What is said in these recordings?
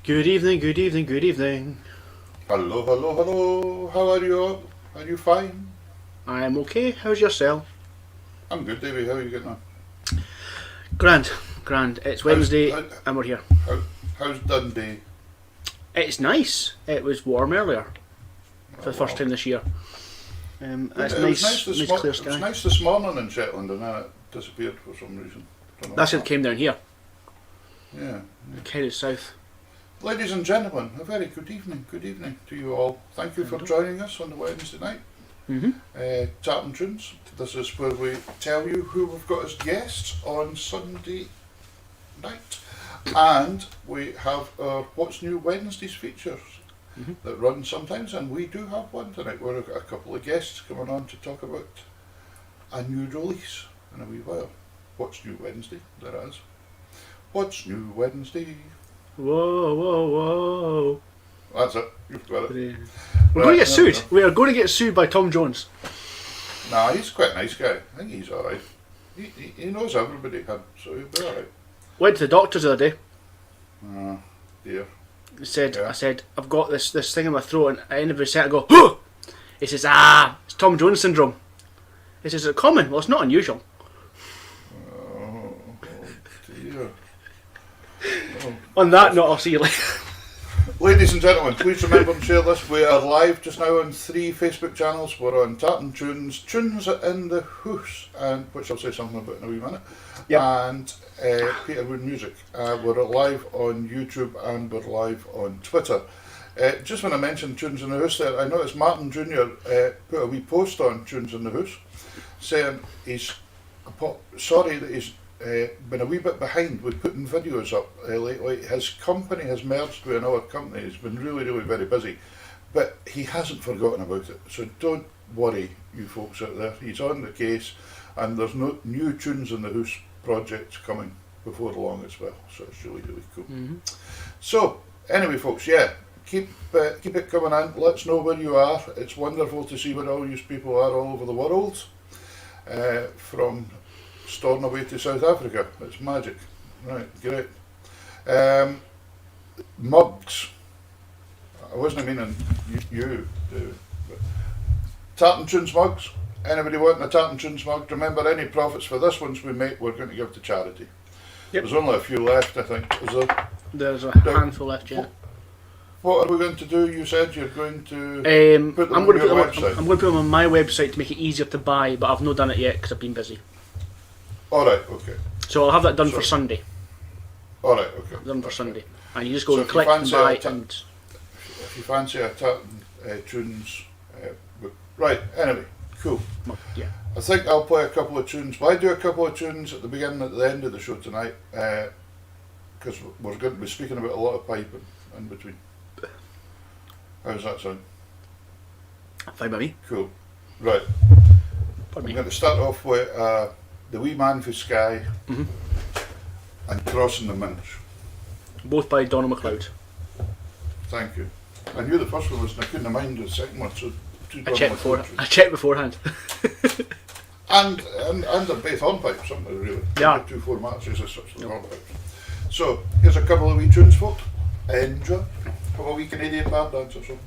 Good evening, good evening, good evening. Hello, hello, hello. How are you all? Are you fine? I am okay. How's yourself? I'm good, Davie. How are you getting on? Grand. It's Wednesday and we're here. How's Dundee? It's nice. It was warm earlier for the first time this year. It's nice clear sky. It was nice this morning in Shetland and then it disappeared for some reason. That's it came down here. Yeah. It headed south. Ladies and gentlemen, a very good evening to you all. Thank you for joining us on the Wednesday night. Tapping Tunes. This is where we tell you who we've got as guests on Sunday night. And we have our What's New Wednesdays features that run sometimes, and we do have one tonight. We've got a couple of guests coming on to talk about a new release in a wee while. What's New Wednesday, there is. What's New Wednesday? Whoa. That's it, you've got it. We're going to get sued. We are going to get sued by Tom Jones. Nah, he's quite a nice guy. I think he's alright. He knows everybody, so he'll be alright. Went to the doctors the other day. Oh, dear. I said, I've got this thing in my throat, and at the end of his set I go, huh! He says, it's Tom Jones syndrome. He says, is it common? Well, it's not unusual. Oh dear. Oh. On that note, I'll see you later. Ladies and gentlemen, please remember to share this. We are live just now on 3 Facebook channels. We're on Tartan Tunes, Tunes in the Hoose, and which I'll say something about in a wee minute. Yep. And Peter Wood Music. We're live on YouTube and we're live on Twitter. Just when I mentioned Tunes in the Hoose there, I noticed Martin Jr. Put a wee post on Tunes in the Hoose saying he's sorry that he's been a wee bit behind with putting videos up lately. His company has merged with another company. He's been really very busy, but he hasn't forgotten about it, so don't worry, you folks out there. He's on the case, and there's no new Tunes in the House projects coming before long as well, so it's really cool. So anyway folks, keep it coming in. Let us know where you are. It's wonderful to see where all you people are all over the world, from Stornoway to South Africa. It's magic. Right, great. Mugs. I wasn't meaning you but Tartan Tunes mugs. Anybody wanting a Tartan Tunes mug? Remember, any profits for this ones we make, we're going to give to charity. Yep. There's only a few left, I think. Is there? There's a handful left, yeah. What are we going to do? You said you're going to put them I'm going on to your put website. I'm going to put them on my website to make it easier to buy, but I've not done it yet because I've been busy. Alright, okay. So I'll have that done for Sunday. Alright, okay. Done for Sunday. And you just go so and click and buy and... If you fancy a Tartan Tunes... right, anyway, cool. Yeah. I think I'll play a couple of tunes. Well, I do a couple of tunes at the beginning and at the end of the show tonight, because we're going to be speaking about a lot of piping in between. How's that sound? Fine by me. Cool. Right. I'm going to start off with The Wee Man for Skye and Crossing the Minch. Both by Donald MacLeod. Thank you. I knew the first one was, and I couldn't mind the second one, so I checked beforehand. and they're both hornpipes, aren't they, really? Yeah. 2 4 matches as such, they're hornpipes. So, here's a couple of wee tunes, folk. Enjoy. Have a wee Canadian bar dance or something.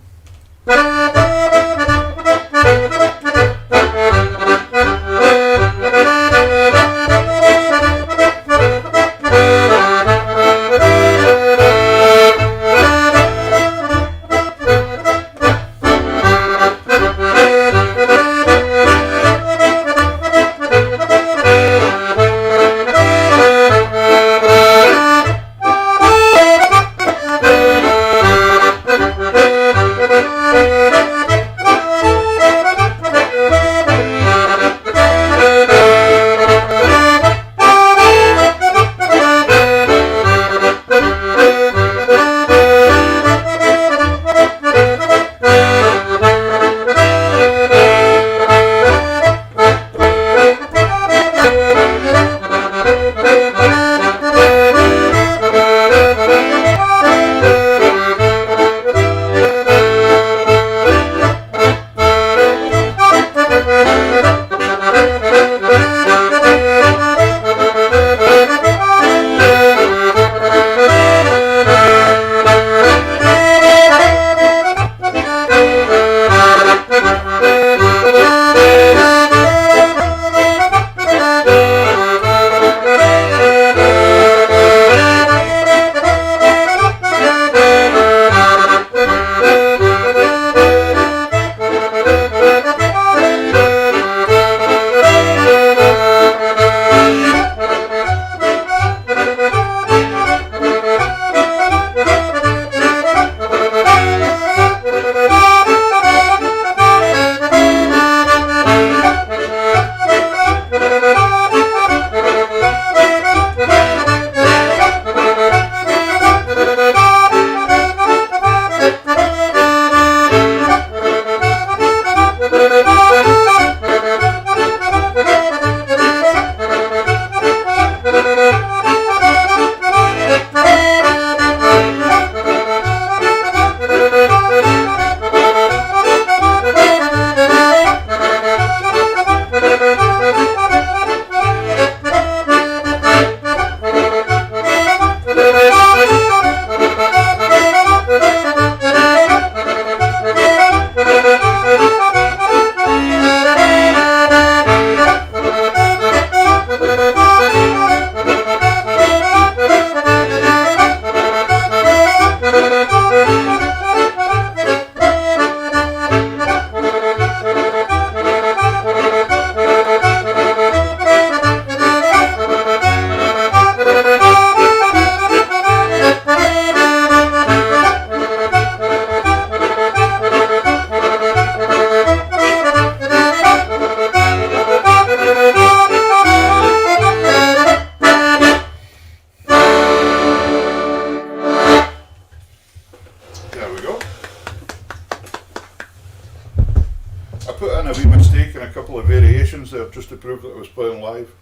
I put in a wee mistake and a couple of variations there just to prove that I was playing live.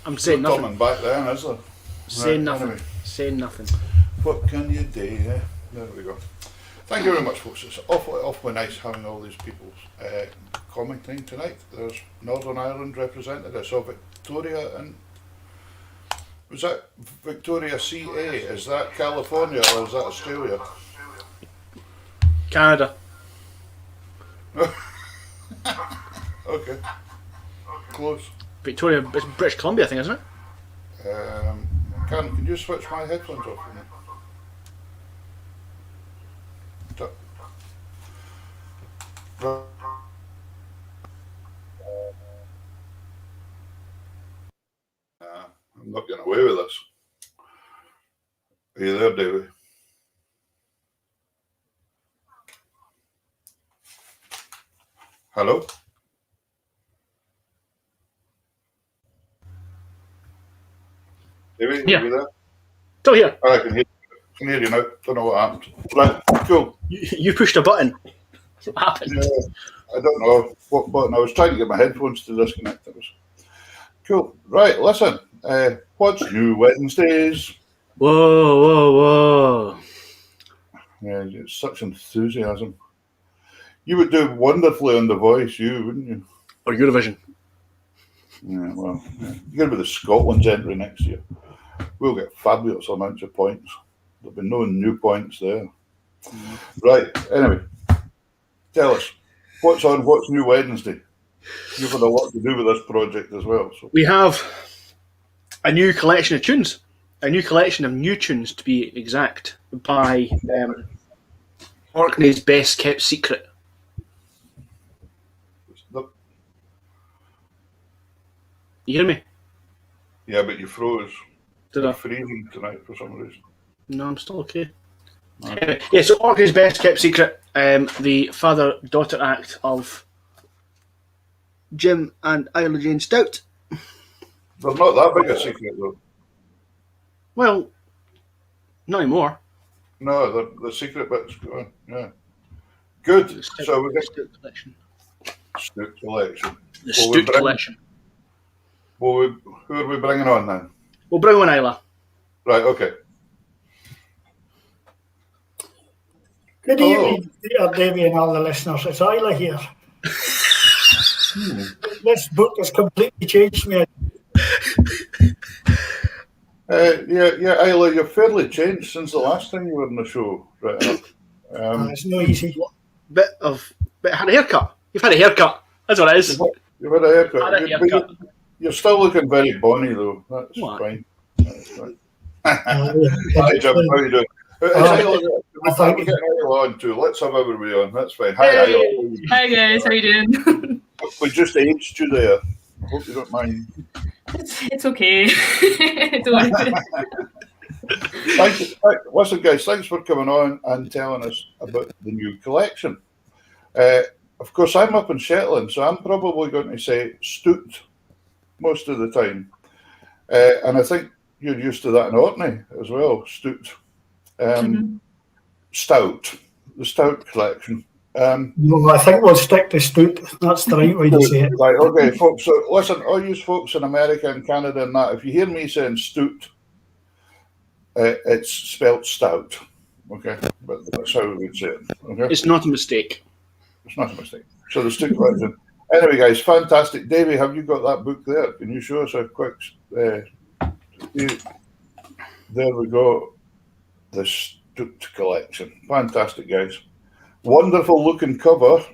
I'm saying No nothing. coming back then, is there? Saying Right, nothing. anyway. Saying nothing. What can you do? Eh? There we go. Thank you very much, folks. It's awfully nice having all these people commenting tonight. There's Northern Ireland represented. I saw Victoria and was that Victoria CA? Is that California or is that Australia? Canada. Okay. Close. Victoria, it's British Columbia, I think, isn't it? Can you switch my headphones off for me? I'm not getting away with this. Are you there, Davie? Hello? Davie, Yeah. are you there? Still here. Oh, I can hear you now. Don't know what happened. Right, cool. You pushed a button. What happened? I don't know what button. I was trying to get my headphones to disconnect. It was cool. Right, listen. What's new Wednesdays? Whoa. Yeah, it's such enthusiasm. You would do wonderfully on The Voice, wouldn't you? Or Eurovision. Yeah, well, you're going to be the Scotland's entry next year. We'll get fabulous amounts of points. There'll be no new points there. Right, anyway, tell us, what's on What's New Wednesday? You've had a lot to do with this project as well. So. We have a new collection of tunes. A new collection of new tunes, to be exact, by Orkney's Best Kept Secret. You hear me? Yeah, but you froze. Did You're I? freezing tonight for some reason. No, I'm still okay. Anyway, yeah, so Orkney's Best Kept Secret, the father-daughter act of Jim and Isla Jane Stout. They're not that big a secret, though. Well, not anymore. No, the secret bit's gone. Yeah. Good. So we The get Stout collection. Stout collection. The Stout collection. Well, who are we bringing on then? We'll bring on Isla. Right, okay. Good evening, Peter, Davie, and all the listeners. It's Isla here. This book has completely changed me. Yeah, Isla, you've fairly changed since the last time you were on the show. Right enough. It's no easy. Had a haircut. You've had a haircut. That's what it is. You've had a haircut. Had a haircut. You're still looking very bonny, though. That's What? fine. That's fine. Hi, Jim. How are you doing? We're getting Isla on too. Let's have everybody on. That's fine. Hi, Hey. Isla. Hi guys, how you doing? We just aged you there. I hope you don't mind. It's okay. Don't worry. Thank you. Listen, guys, thanks for coming on and telling us about the new collection. Of course, I'm up in Shetland, so I'm probably going to say Stout most of the time. And I think you're used to that in Orkney as well, Stout. Stout, the Stout collection. No, I think we'll stick to Stout. That's the right way to say it. Right, okay, folks. So listen, all you folks in America and Canada and that, if you hear me saying Stout, it's spelt stout. Okay, but that's how we would say it. Okay, It's not a mistake. it's not a mistake. So the Stout collection. Anyway, guys, fantastic. Davie, have you got that book there? Can you show us a quick? There we go. The Stout collection. Fantastic, guys. Wonderful looking cover.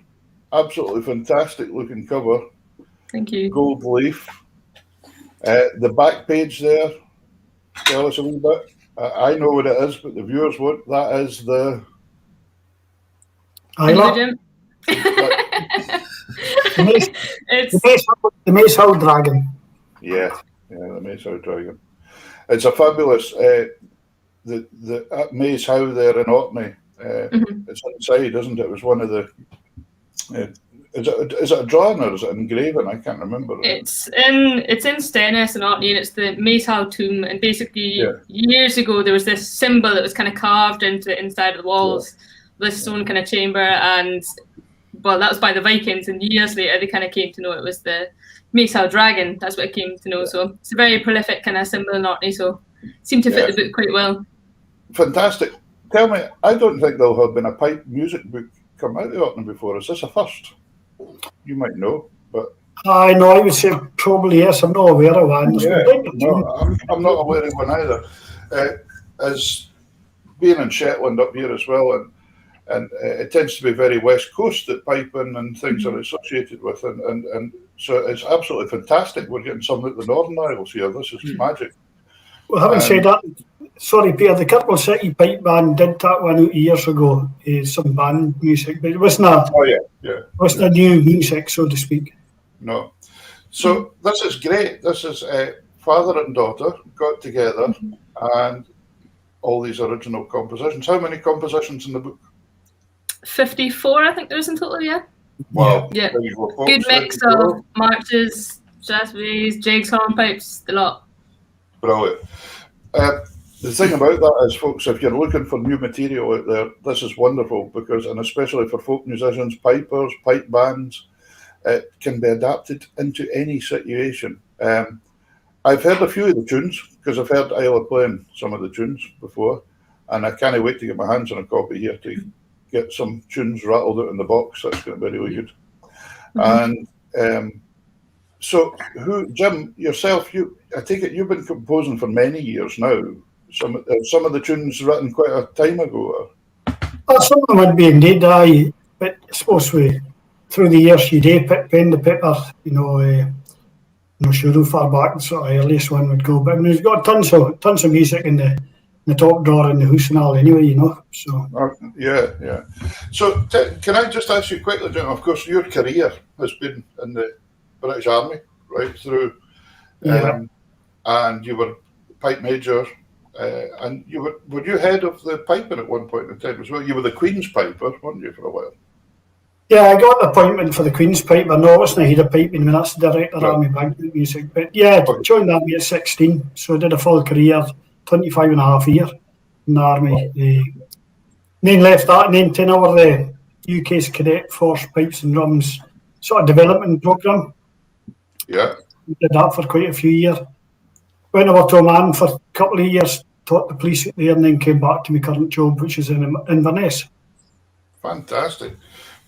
Absolutely fantastic looking cover. Thank you. Gold leaf. The back page there. Tell us a wee bit. I know what it is, but the viewers won't. That is the. Isla, Jim? It's the Mace Hill Dragon. Yeah, the Mace Howe Dragon. It's a fabulous. The at Mace Howe there in Orkney. It's inside, isn't it? It was one of the. Is it a drawing or is it engraving? I can't remember. it's in Stennis and Orkney, and it's the Mace Hill tomb. And basically, years ago, there was this symbol that was kind of carved into the inside of the walls, this stone kind of chamber, and well, that was by the Vikings, and years later they kind of came to know it was the Maysaw Dragon. That's what it came to know. So it's a very prolific kind of symbol in Orkney. So seemed to fit the book quite well. Fantastic. Tell me, I don't think there'll have been a pipe music book come out of Orkney before. Is this a first? You might know, but I know. I would say probably yes. I'm not aware of one. No, I'm not aware of one either. As being in Shetland up here as well, and it tends to be very west coast that piping and things are associated with, and so it's absolutely fantastic. We're getting some at the Northern Isles here. This is magic. Well, having said that, sorry, Peter, the Kirkwall City Pipe Band did that one out years ago. Some band music, but it wasn't a new music, so to speak. No. So this is great. This is father and daughter got together and all these original compositions. How many compositions in the book? 54, I think there is in total, yeah. Wow. Yeah. There you go, folks. Good mix of marches, jazz bass, jigs, hornpipes, the lot. Brilliant. The thing about that is, folks, if you're looking for new material out there, this is wonderful because, and especially for folk musicians, pipers, pipe bands, it can be adapted into any situation. I've heard a few of the tunes because I've heard Isla playing some of the tunes before, and I can't wait to get my hands on a copy here to get some tunes rattled out in the box. That's going to be really good. And so, Jim, yourself, I take it you've been composing for many years now. Some of the tunes written quite a time ago. Some of them would be indeed, but I suppose through the years you do pen the paper, sure how far back the sort of earliest one would go. But I mean, we've got tons of music in the top drawer in the house and all anyway, So yeah. So can I just ask you quickly, Jim? Of course, your career has been in the British Army right through, and you were pipe major, and were you head of the piping at one point in time as well? You were the Queen's piper, weren't you, for a while? Yeah, I got the appointment for the Queen's piper. No, I wasn't head of piping. I mean, that's the director of Army Banquet Music. But yeah, I joined the Army at 16, so I did a full career, 25 and a half years in the Army. Then left that and then 10 over the UK's Cadet Force Pipes and Drums sort of development programme. Yeah. Did that for quite a few years. Went over to Oman for a couple of years, taught the police there, and then came back to my current job, which is in Inverness. Fantastic.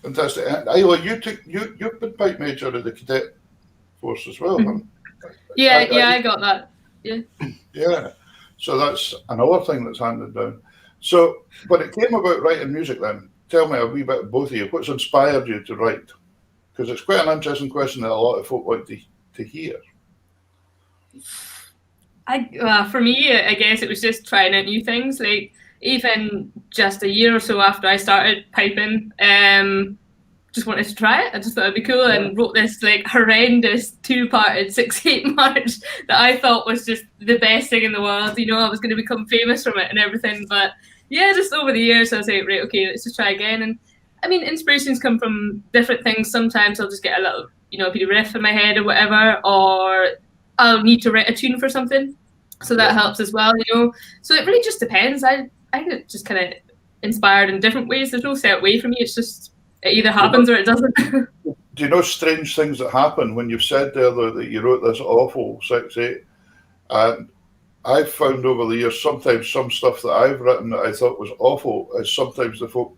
And Isla, you've been pipe major of the Cadet Force as well, haven't you? Yeah, I got that. Yeah. Yeah. So that's another thing that's handed down. So when it came about writing music then, tell me a wee bit, both of you, what's inspired you to write? Because it's quite an interesting question that a lot of folk like to hear. For me, I guess it was just trying out new things. Like even just a year or so after I started piping, just wanted to try it. I just thought it'd be cool and wrote this like horrendous 2-parted 6/8 march that I thought was just the best thing in the world. I was going to become famous from it and everything. But yeah, just over the years, I was like, right, okay, let's just try again. And I mean, inspirations come from different things. Sometimes I'll just get a little, bit of riff in my head or whatever, or I'll need to write a tune for something. So that helps as well, So it really just depends. I get just kind of inspired in different ways. There's no set way for me. It's just, it either happens or it doesn't. Do you know strange things that happen when you've said there that you wrote this awful 6/8? And I've found over the years, sometimes some stuff that I've written that I thought was awful is sometimes the folk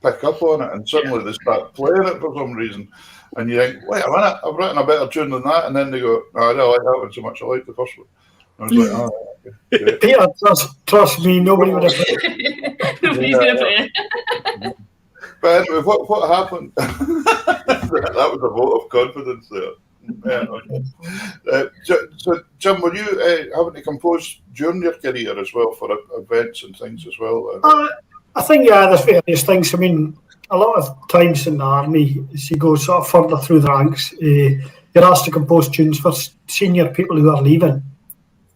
pick up on it and suddenly they start playing it for some reason. And you think, wait a minute, I've written a better tune than that. And then they go, no, I don't like that one so much. I like the first one. I was like, oh, okay. Peter, trust me, nobody would have played it. Nobody's going to play it. But anyway, what happened? That was a vote of confidence there. So, Jim, were you having to compose during your career as well for events and things as well? I think, there's various things. I mean, a lot of times in the Army, as you go sort of further through the ranks, you're asked to compose tunes for senior people who are leaving,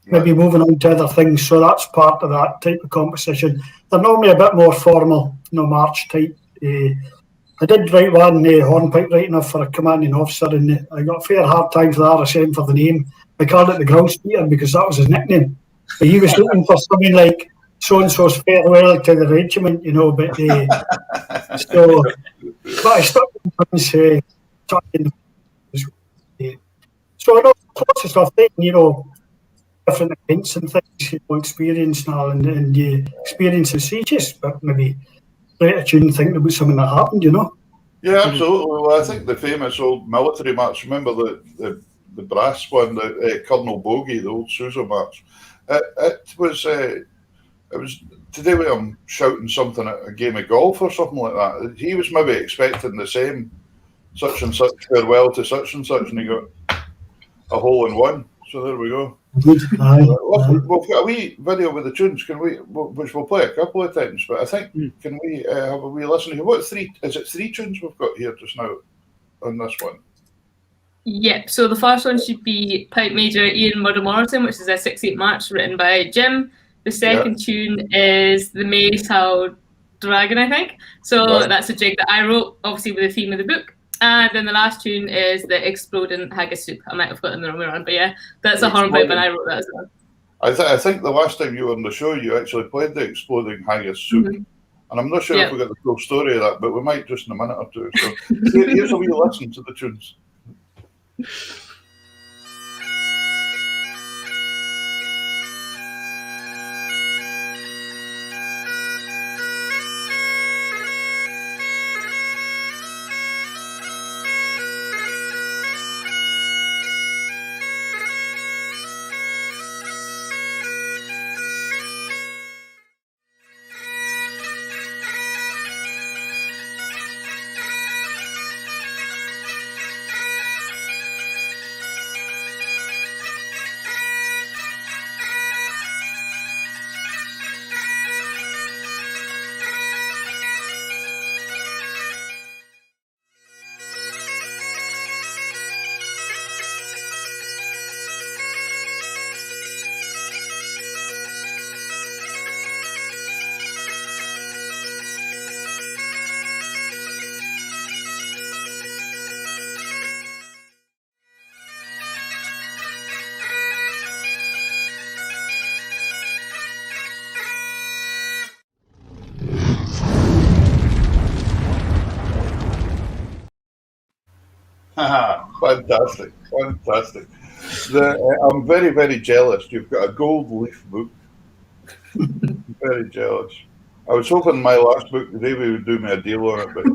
maybe moving on to other things. So that's part of that type of composition. They're normally a bit more formal, march type. I did write one hornpipe writing for a commanding officer, and I got a fair hard time for the RSM for the name. I called it the Grouse Peter because that was his nickname. But he was looking for something like so-and-so's farewell to the regiment, but I stuck with once so I know lots of stuff then, different events and things you experience now and you experience the sieges, but maybe write a tune thinking about something that happened, Yeah, absolutely. Well, I think the famous old military march, remember the brass one, the Colonel Bogey, the old Sousa march. It was today when I'm shouting something at a game of golf or something like that. He was maybe expecting the same, such and such farewell to such and such, and he got a hole in one. So there we go. Good. Aye. We've got a wee video with the tunes. Can we? Which we'll play a couple of times, but I think can we have a wee listen? What three? Is it three tunes we've got here just now on this one? Yep. So the first one should be Pipe Major Ian Murdo Morrison, which is a 6/8 march written by Jim. The second tune is the Maystow Dragon, I think. So that's a jig that I wrote, obviously with the theme of the book. And then the last tune is the Exploding Haggis Soup. I might have gotten the wrong way around, but yeah, that's a hornpipe, and I wrote that as well. I think the last time you were on the show, you actually played the Exploding Haggis Soup. And I'm not sure if we got the full story of that, but we might just in a minute or two. So here's a wee listen to the tunes. Fantastic. I'm very, very jealous. You've got a gold leaf book. Very jealous. I was hoping my last book, Davie would do me a deal on it, but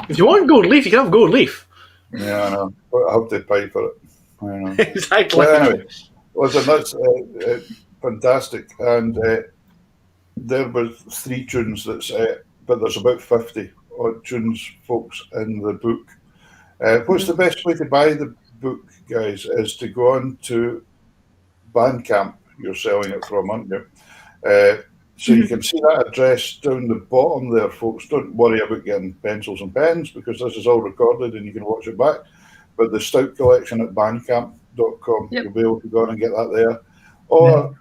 if you want gold leaf, you can have gold leaf. Yeah, I know. But I have to pay for it. I know. Exactly. Well, anyway, listen, that's fantastic. And there were three tunes but there's about 50 odd tunes, folks, in the book. What's the best way to buy the book, guys, is to go on to Bandcamp. You're selling it from, aren't you? So you can see that address down the bottom there, folks. Don't worry about getting pencils and pens because this is all recorded and you can watch it back. But the Stout Collection at bandcamp.com, you'll be able to go on and get that there. Or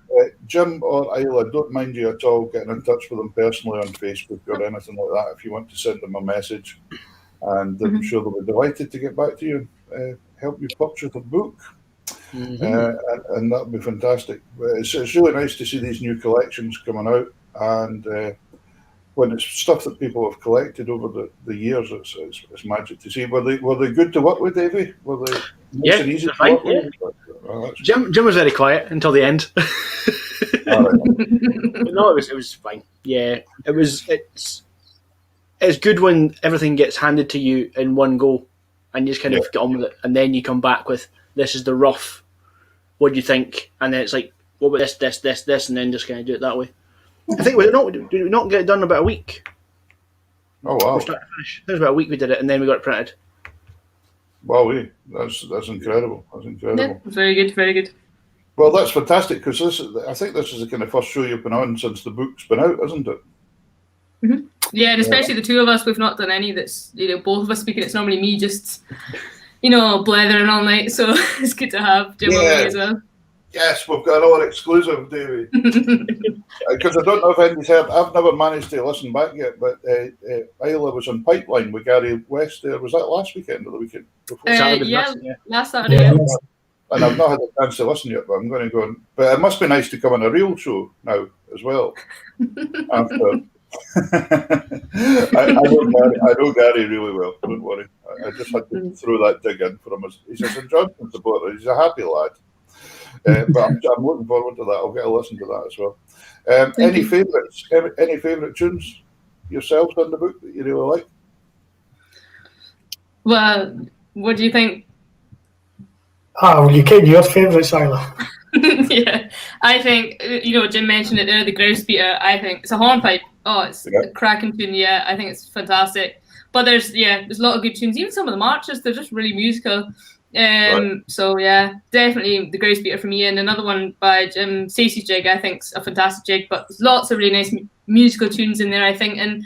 Jim or Isla, don't mind you at all getting in touch with them personally on Facebook or anything like that if you want to send them a message. And I'm sure they'll be delighted to get back to you and help you purchase the book. And that would be fantastic. It's really nice to see these new collections coming out. And when it's stuff that people have collected over the years, it's magic to see. Were they good to work with, Davie? Were they nice and easy to work with? Oh, Jim was very quiet until the end. But no, it was fine. Yeah, it's good when everything gets handed to you in one go, and you just kind of get on with it, and then you come back with this is the rough. What do you think? And then it's like, what about this, and then just kind of do it that way. I think did we not get it done in about a week? Oh wow! From start to finish. I think it was about a week we did it, and then we got it printed. Wow, that's incredible. That's incredible. Yeah, very good, very good. Well, that's fantastic because I think this is the kind of first show you've been on since the book's been out, isn't it? Mm-hmm. Yeah, and especially the two of us, we've not done any that's, both of us speaking. It's normally me just, blethering all night. So it's good to have Jim on as well. Yes, we've got another exclusive, Davie. Because I don't know if anybody's heard, I've never managed to listen back yet, but Isla was on Pipeline with Gary West there. Was that last weekend or the weekend before? Last Saturday. And I've not had a chance to listen yet, but I'm going to go on. But it must be nice to come on a real show now as well. After I know Gary really well. Don't worry. I just had to throw that dig in for him. He's a St Johnstone supporter. He's a happy lad. But I'm looking forward to that. I'll get a listen to that as well. Any favourites? Any favourite tunes yourselves on the book that you really like? Well, what do you think? Well, you can your favourites, Isla. Yeah, I think, Jim mentioned it there, the grouse beater. I think it's a hornpipe. Oh, it's a cracking tune. Yeah, I think it's fantastic. But there's a lot of good tunes. Even some of the marches, they're just really musical. So yeah, definitely the grouse beater for me. And another one by Jim, Stacey's Jig, I think is a fantastic jig. But there's lots of really nice musical tunes in there, I think, and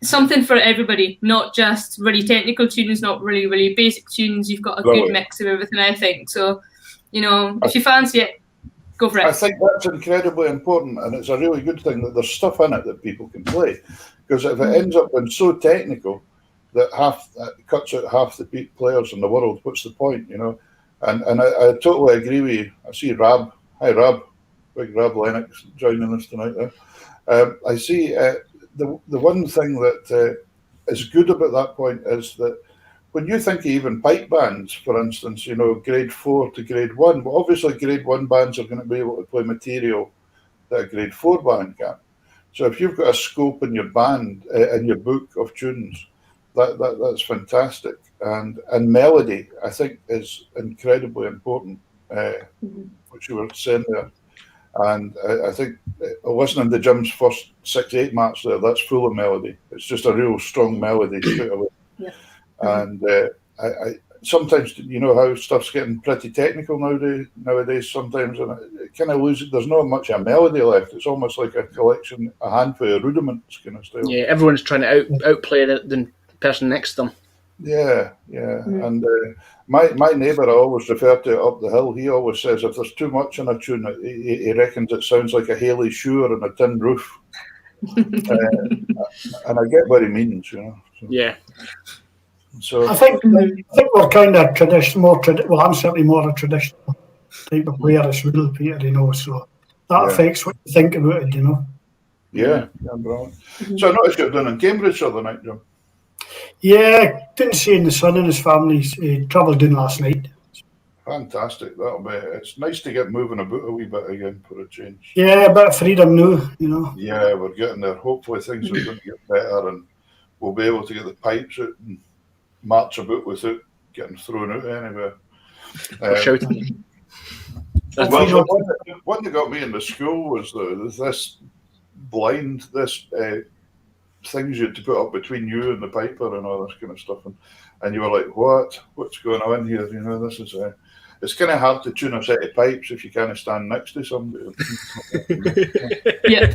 something for everybody, not just really technical tunes, not really, really basic tunes. You've got a good mix of everything, I think. So, if you fancy it, go for it. I think that's incredibly important, and it's a really good thing that there's stuff in it that people can play. Because if it ends up being so technical that cuts out half the players in the world, what's the point, And I totally agree with you. I see Rab. Hi, Rab. Big Rab Lennox joining us tonight there. I see the one thing that is good about that point is that when you think of even pipe bands, for instance, grade 4 to grade 1, well, obviously grade 1 bands are going to be able to play material that a grade 4 band can. So if you've got a scope in your band, in your book of tunes, that's fantastic. And melody, I think, is incredibly important, which you were saying there. And I think listening to Jim's first 6-8 match there, that's full of melody. It's just a real strong melody straight away. Yeah. And I sometimes, how stuff's getting pretty technical nowadays sometimes, and it kind of loses. There's not much of a melody left. It's almost like a collection, a handful of rudiments kind of style. Yeah, everyone's trying to outplay the person next to them. Yeah. And my neighbour, I always refer to up the hill. He always says if there's too much in a tune, he reckons it sounds like a Haley Shore on a tin roof. And I get what he means, So. Yeah. So I think we're kind of traditional, well, I'm certainly more a traditional type of player as well, Peter, so that affects what you think about it, Yeah, brilliant. So I noticed you're down in Cambridge the other night, Jim. Yeah, didn't see the son and his family. Travelled in last night. Fantastic. It's nice to get moving about a wee bit again for a change. Yeah, a bit of freedom now, Yeah, we're getting there. Hopefully things are going to get better and we'll be able to get the pipes out and march about without getting thrown out anywhere. Shouting. One that got me in the school was this blind, things you had to put up between you and the piper and all this kind of stuff. And you were like, what's going on here? This is it's kind of hard to tune a set of pipes if you can't stand next to somebody. Yeah.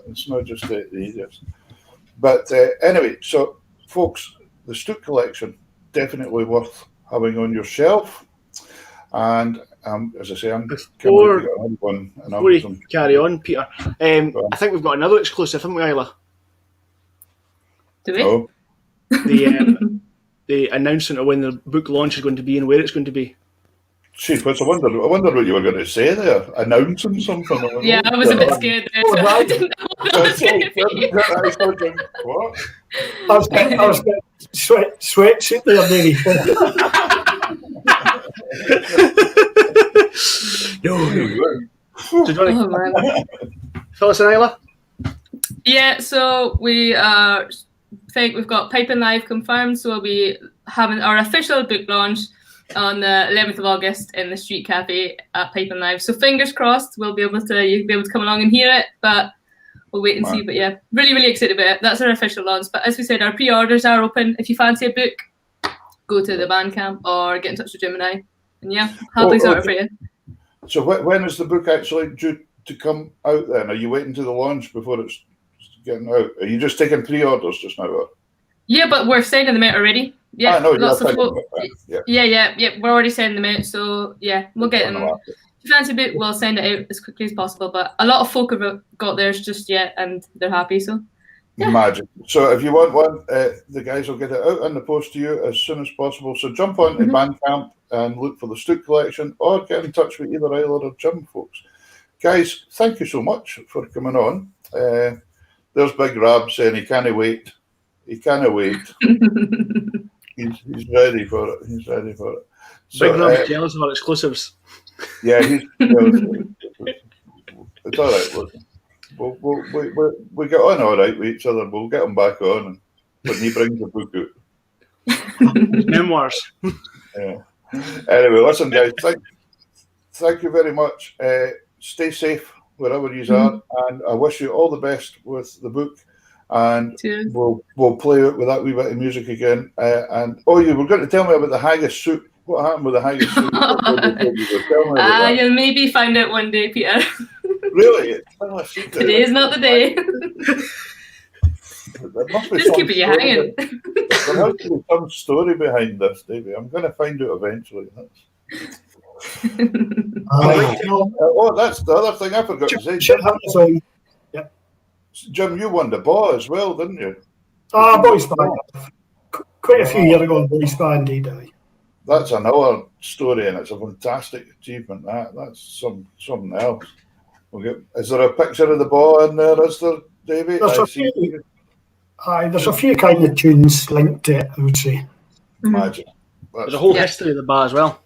It's not just the easiest. But anyway, so folks, the Stook collection, definitely worth having on your shelf. And as I say, I'm before you carry on, Peter, I think we've got another exclusive, haven't we, Isla? Do we? Oh. The announcement of when the book launch is going to be and where it's going to be. Jeez, I wonder what you were going to say there. Announcing something. Yeah, I was a bit scared there. So I didn't know what I was going to be. What? I was getting sweatsuit there, Davie. No. Phyllis and Isla? Yeah, so we think we've got Pipe and Live confirmed, so we'll be having our official book launch on the 11th of August in the Street Cafe at Pipe and Live. So fingers crossed, you'll be able to come along and hear it, but we'll wait and see. But yeah, really, really excited about it. That's our official launch. But as we said, our pre-orders are open. If you fancy a book, go to the Bandcamp or get in touch with Jim and I. And yeah, happily sort it for you. So when is the book actually due to come out then? Are you waiting to the launch before it's getting out? Are you just taking pre-orders just now? Or? Yeah, but we're sending them out already. Yeah, lots of folk. Yeah. We're already sending them out. So yeah, we'll get them. If you fancy a book, we'll send it out as quickly as possible. But a lot of folk have got theirs just yet, and they're happy. So yeah. Magic. So if you want one, the guys will get it out in the post to you as soon as possible. So jump on to Bandcamp and look for the Stook collection, or get in touch with either Isla or Jim, folks. Guys, thank you so much for coming on. There's Big Rab saying he can't wait. He can't wait. He's ready for it. He's ready for it. So, Big Rob's jealous of our exclusives. yeah, it's all right. We get on all right with each other. We'll get him back on when he brings the book out. Memoirs. Yeah. Anyway, listen, guys. Thank you very much. Stay safe wherever you are, and I wish you all the best with the book. And we'll play it with that wee bit of music again. And you were going to tell me about the haggis soup. What happened with the haggis soup? You'll maybe find out one day, Peter. Really? Today is not the day. Just keep it hanging. There has to be some story behind this, Davie. I'm going to find out eventually. That's the other thing I forgot to say. Jim, you won the ball as well, didn't you? Boys Band. Quite a few years ago, Boys Band did. That's another story, and it's a fantastic achievement. That's something else. Is there a picture of the ball in there? Is there, Davie? There's a few kind of tunes linked to it, I would say. Magic. There's a whole history of the bar as well.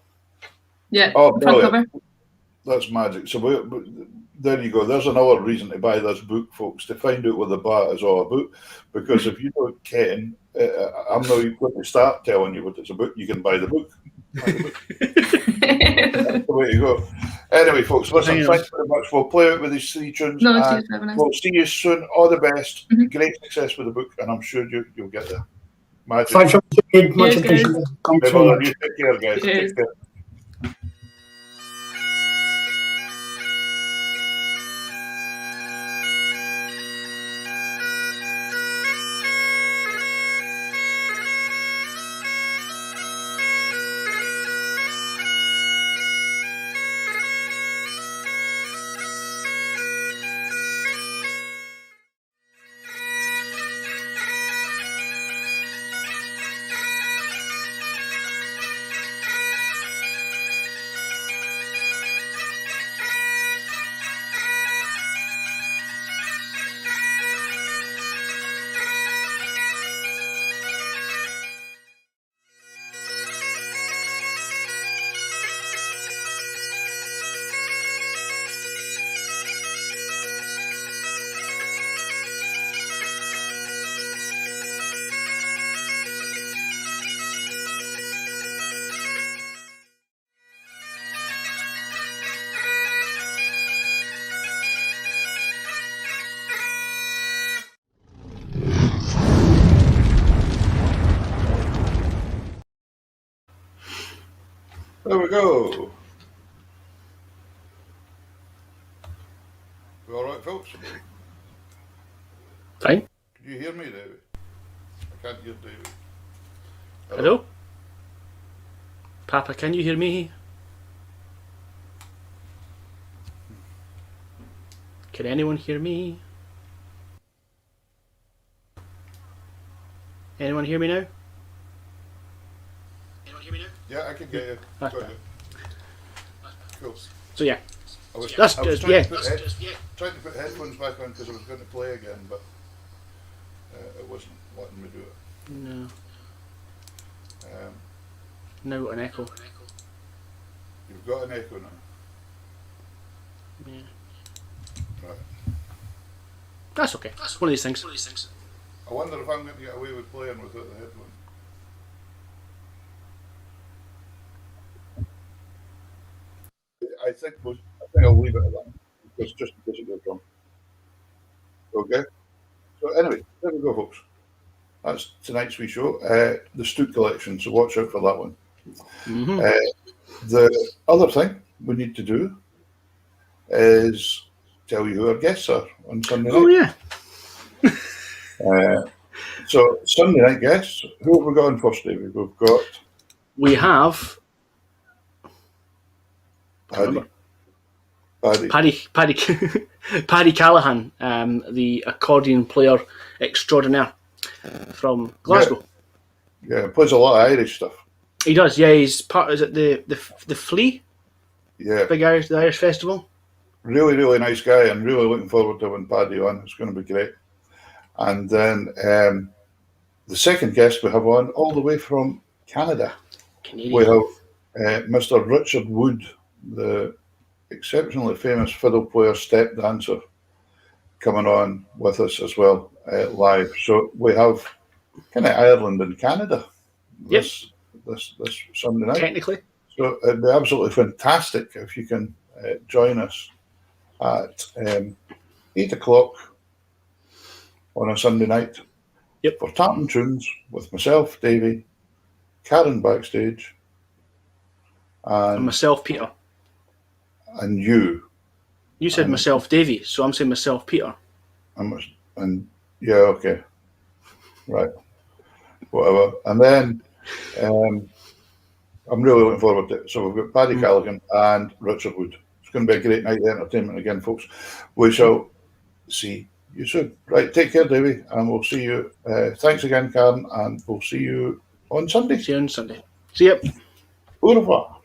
Yeah. Brilliant. That's magic. So there you go. There's another reason to buy this book, folks, to find out what the bar is all about. Because if you don't ken, I'm not going to start telling you what it's about. You can buy the book. That's the way to go. Anyway, folks, listen, thanks very much. We'll play out with these 3 tunes. We'll see you soon. All the best. Great success with the book, and I'm sure you'll get there. Magic. Thanks for much appreciated. You take care, guys. Take care. There we go. You all right, folks? Fine. Can you hear me, David? I can't hear David. Hello? Papa, can you hear me? Can anyone hear me? Anyone hear me now? Yeah, I can get you. Got you. Cool. So yeah. I was That's trying just to put headphones back on because I was going to play again, but it wasn't letting me do it. No. Now got an echo. You've got an echo now. Yeah. Right. That's okay. It's one of these things. I wonder if I'm going to get away with playing without the headphones. I think I'll leave it at that. Just in case it goes wrong. Okay. So anyway, there we go, folks. That's tonight's wee show. The Stoot collection. So watch out for that one. The other thing we need to do is tell you who our guests are on Sunday night. Oh yeah. So Sunday night guests. Who have we got on first, David? We have Paddy Callahan, the accordion player extraordinaire from Glasgow. Yeah, plays a lot of Irish stuff. He does. Yeah, he's part. Is it the Flea? Yeah, the Irish festival. really, really nice guy, and really looking forward to having Paddy on. It's going to be great. And then the second guest we have on, all the way from Canada, Canadian. we have Mr. Richard Wood, the exceptionally famous fiddle player, step dancer, coming on with us as well live. So we have kind of Ireland and Canada this Sunday night. Technically. So it'd be absolutely fantastic if you can join us at 8 o'clock on a Sunday night for Tapping Tunes with myself, Davie, Karen backstage, And myself, Peter. And you. You said myself, Davie, so I'm saying myself, Peter. And yeah, okay. Right. Whatever. And then I'm really looking forward to it. So we've got Paddy Callaghan and Richard Wood. It's going to be a great night of entertainment again, folks. We shall see you soon. Right, take care, Davie, and we'll see you. Thanks again, Karen, and we'll see you on Sunday. See you on Sunday. See ya. Au revoir.